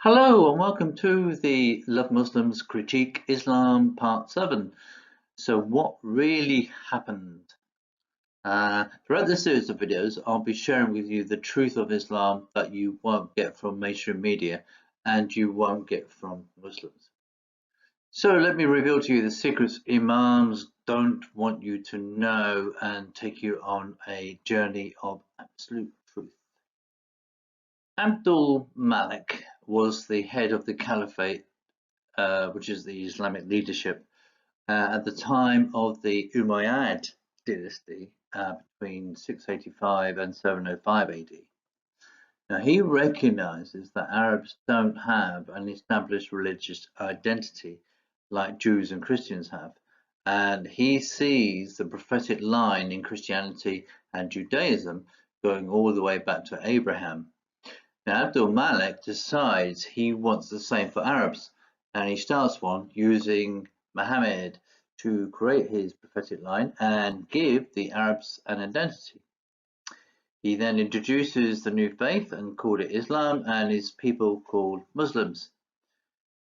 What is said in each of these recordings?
Hello and welcome to the Love Muslims Critique Islam Part 7. So what really happened? Throughout this series of videos, I'll be sharing with you the truth of Islam that you won't get from mainstream media and you won't get from Muslims. So let me reveal to you the secrets Imams don't want you to know and take you on a journey of absolute truth. Abdul Malik was the head of the Caliphate, which is the Islamic leadership, at the time of the Umayyad dynasty between 685 and 705 AD. Now, he recognizes that Arabs don't have an established religious identity like Jews and Christians have, and he sees the prophetic line in Christianity and Judaism going all the way back to Abraham. Now, Abdul Malik decides he wants the same for Arabs, and he starts one using Muhammad to create his prophetic line and give the Arabs an identity. He then introduces the new faith and called it Islam, and his people called Muslims.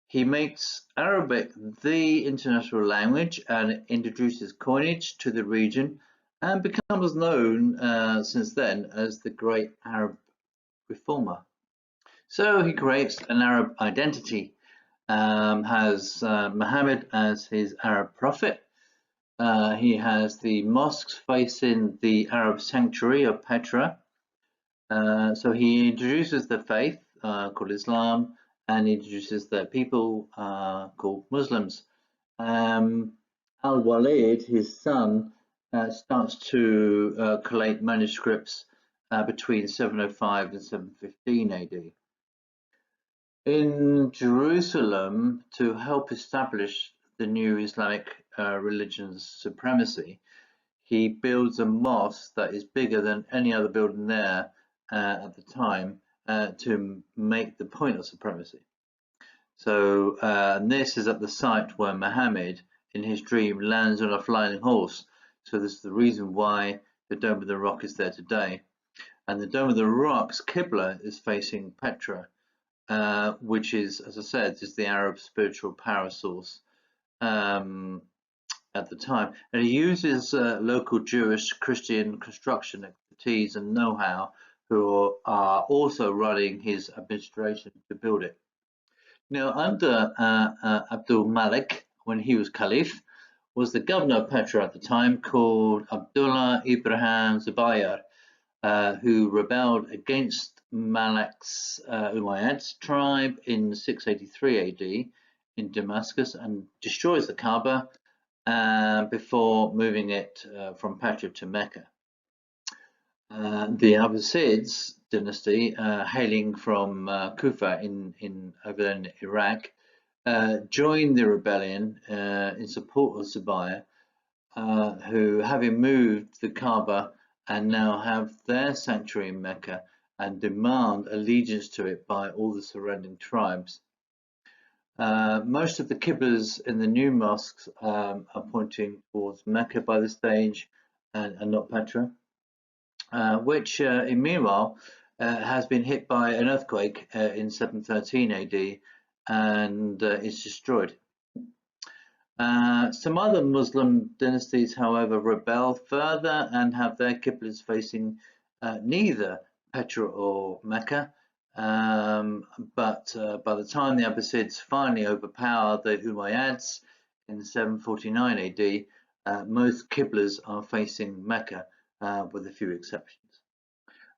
He makes Arabic the international language and introduces coinage to the region and becomes known since then as the Great Arab Reformer. So he creates an Arab identity, has Muhammad as his Arab prophet. He has the mosques facing the Arab sanctuary of Petra. So he introduces the faith called Islam and introduces the people called Muslims. Al-Walid, his son, starts to collate manuscripts between 705 and 715 AD. In Jerusalem, to help establish the new Islamic religion's supremacy, he builds a mosque that is bigger than any other building there at the time to make the point of supremacy. So this is at the site where Muhammad, in his dream, lands on a flying horse. So this is the reason why the Dome of the Rock is there today. And the Dome of the Rock's Qibla is facing Petra, which is, as I said, is the Arab spiritual power source at the time. And he uses local Jewish Christian construction expertise and know-how who are also running his administration to build it. Now, under Abdul Malik, when he was caliph, was the governor of Petra at the time called Abdullah Ibrahim Zubayr, who rebelled against Malik's Umayyad tribe in 683 AD in Damascus and destroys the Kaaba before moving it from Petra to Mecca. The Abbasids dynasty, hailing from Kufa over there in Iraq, joined the rebellion in support of Zubayr, who, having moved the Kaaba and now have their sanctuary in Mecca and demand allegiance to it by all the surrounding tribes. Most of the qiblas in the new mosques are pointing towards Mecca by this stage and not Petra, which meanwhile has been hit by an earthquake in 713 AD and is destroyed. Some other Muslim dynasties, however, rebel further and have their qiblas facing neither Petra or Mecca. But by the time the Abbasids finally overpower the Umayyads in 749 AD, most qiblas are facing Mecca, with a few exceptions.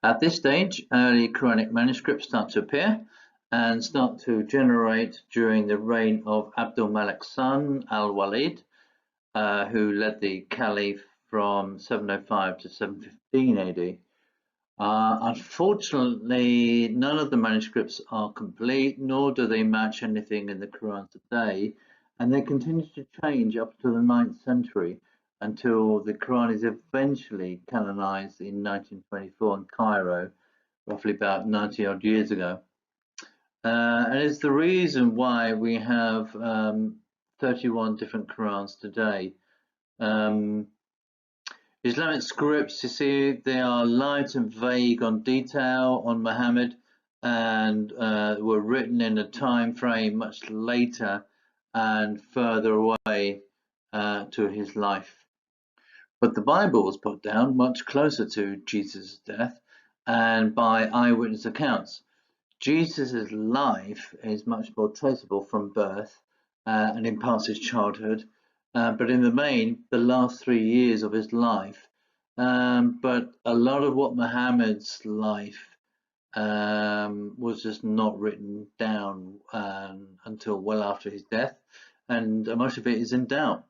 At this stage, early Quranic manuscripts start to appear and start to generate during the reign of Abdul Malik's son, Al-Walid, who led the caliph from 705 to 715 AD. Unfortunately, none of the manuscripts are complete, nor do they match anything in the Quran today, and they continue to change up to the 9th century until the Quran is eventually canonized in 1924 in Cairo, roughly about 90 odd years ago. And it's the reason why we have 31 different Qurans today. Islamic scripts, you see, they are light and vague on detail on Muhammad, and were written in a time frame much later and further away to his life. But the Bible was put down much closer to Jesus' death and by eyewitness accounts. Jesus' life is much more traceable from birth and in parts his childhood, but in the main, the last 3 years of his life. But a lot of what Muhammad's life was just not written down until well after his death, and much of it is in doubt.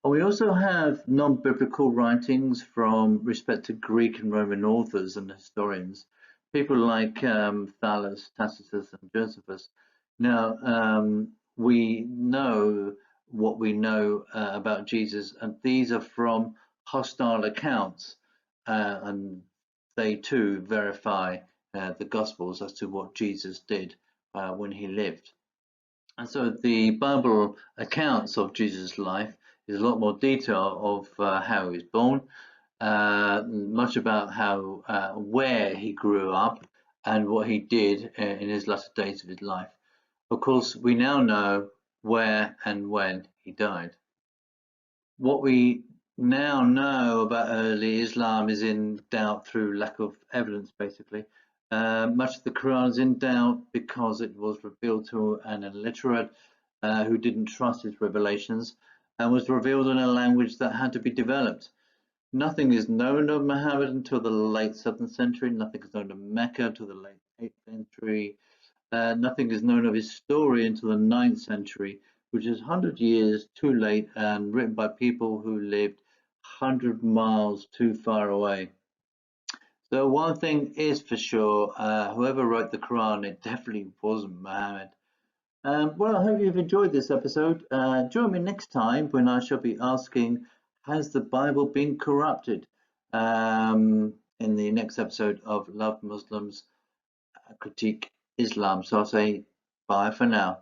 We also have non-biblical writings from respected Greek and Roman authors and historians, people like Thales, Tacitus, and Josephus. Now, we know what we know about Jesus, and these are from hostile accounts, and they too verify the Gospels as to what Jesus did when he lived. And so the Bible accounts of Jesus' life is a lot more detail of how he was born, much about how where he grew up and what he did in his latter days of his life. Of course, we now know where and when he died. What we now know about early Islam is in doubt through lack of evidence, basically. Much of the Quran is in doubt because it was revealed to an illiterate who didn't trust its revelations and was revealed in a language that had to be developed. Nothing is known of Muhammad until the late 7th century. Nothing is known of Mecca until the late 8th century. Nothing is known of his story until the 9th century, which is 100 years too late and written by people who lived 100 miles too far away. So one thing is for sure, whoever wrote the Quran, it definitely wasn't Muhammad. Well, I hope you've enjoyed this episode. Join me next time when I shall be asking, has the Bible been corrupted? In the next episode of Love Muslims, Critique Islam. So I'll say bye for now.